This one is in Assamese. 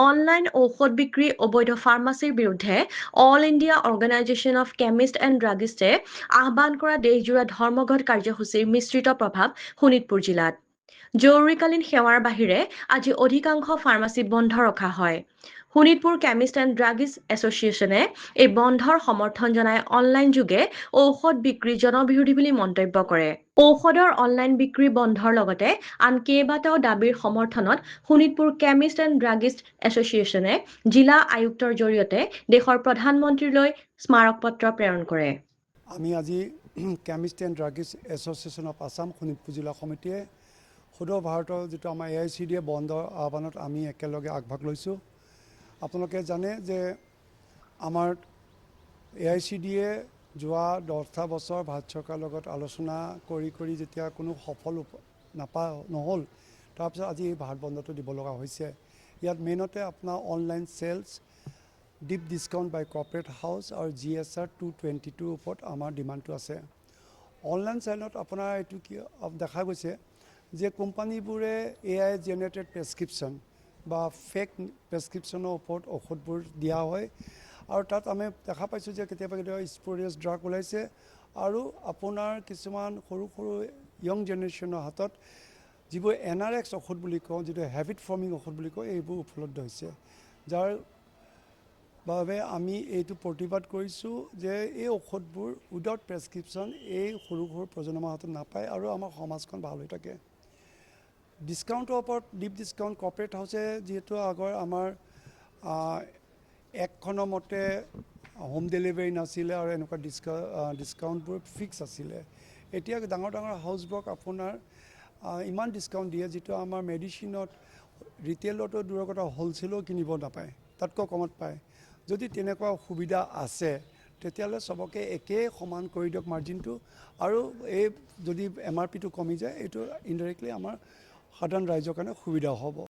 অনলাইন ঔষধ বিক্ৰী অবৈধ ফাৰ্মাচীৰ বিৰুদ্ধে all India organisation of chemist and ড্ৰাগিষ্টে আহ্বান কৰা দেশজোৰা ধৰ্মঘট কাৰ্যসূচীৰ মিশ্ৰিত প্ৰভাৱ শোণিতপুৰ জিলাত। জৰুৰীকালীন সেৱাৰ বাহিৰে আজি অধিকাংশ ফাৰ্মাচী বন্ধ ৰখা হয়। শোণিতপুৰ কেমিষ্ট এণ্ড ড্ৰাগিষ্ট এছ'চিয়েশ্যনে এই বন্ধৰ সমৰ্থন জনাই অনলাইন যোগে ঔষধ বিক্ৰী জনবিৰোধী বুলি মন্তব্য কৰে। ঔষধৰ অনলাইন বিক্ৰী বন্ধৰ লগতে আন কেইবাটাও দাবীৰ সমৰ্থনত শোণিতপুৰ কেমিষ্ট এণ্ড ড্ৰাগিষ্ট এছ'চিয়েশ্যনে জিলা আয়ুক্তৰ জৰিয়তে দেশৰ প্ৰধানমন্ত্ৰীলৈ স্মাৰকপত্ৰ প্ৰেৰণ কৰে। আমি আজি chemist and druggist association of Assam Sonitpur জিলা সমিতিয়ে সদৌ ভাৰতৰ যিটো আমাৰ AICDA বন্ধৰ আহ্বানত আমি একেলগে আগভাগ লৈছোঁ। আপোনালোকে জানে যে আমাৰ AICDA যোৱা 10টা বছৰ ভাৰত চৰকাৰৰ লগত আলোচনা কৰি যেতিয়া কোনো সফল নহ'ল, তাৰপিছত আজি এই ভাৰত বন্ধটো দিব লগা হৈছে। ইয়াত মেইনতে আপোনাৰ অনলাইন চেলছ, ডিপ ডিছকাউণ্ট বাই কৰ্পৰেট হাউচ আৰু GSR 222 ওপৰত আমাৰ ডিমাণ্ডটো আছে। অনলাইন চেলত আপোনাৰ এইটো কি দেখা গৈছে যে কোম্পানীবোৰে AI জেনেৰেটেড প্ৰেছক্ৰিপশ্যন বা ফেক প্ৰেছক্ৰিপশ্যনৰ ওপৰত ঔষধবোৰ দিয়া হয় আৰু তাত আমি দেখা পাইছোঁ যে কেতিয়াবা স্পৰিয়াছ ড্ৰাগ ওলাইছে আৰু আপোনাৰ কিছুমান সৰু য়ং জেনেৰেশ্যনৰ হাতত যিবোৰ NRX ঔষধ বুলি কওঁ, যিটো হেবিট ফৰ্মিং ঔষধ বুলি কওঁ, এইবোৰ উপলব্ধ হৈছে। যাৰ বাবে আমি এইটো প্ৰতিবাদ কৰিছোঁ যে এই ঔষধবোৰ উইদাউট প্ৰেছক্ৰিপশ্যন এই সৰু প্ৰজন্মৰ হাতত নাপায় আৰু আমাৰ সমাজখন ভাল হৈ থাকে। ডিছকাউণ্টৰ ওপৰত ডিপ ডিছকাউণ্ট কৰ্পৰেট হাউচে যিহেতু আগৰ আমাৰ একখনৰ মতে হোম ডেলিভাৰী নাছিলে আৰু এনেকুৱা ডিছকাউণ্টবোৰ ফিক্স আছিলে। এতিয়া ডাঙৰ হাউচবোৰক আপোনাৰ ইমান ডিছকাউণ্ট দিয়ে যিটো আমাৰ মেডিচিনত ৰিটেইলতো দূৰৰ কথা হ'লচেলো কিনিব নাপায়, তাতকৈ কমত পায়। যদি তেনেকুৱা সুবিধা আছে তেতিয়াহ'লে চবকে একেই সমান কৰি দিয়ক মাৰ্জিনটো, আৰু এই যদি MRPটো কমি যায় এইটো ইনডাইৰেক্টলি আমাৰ সাধাৰণ ৰাইজৰ কাৰণে সুবিধা হ'ব।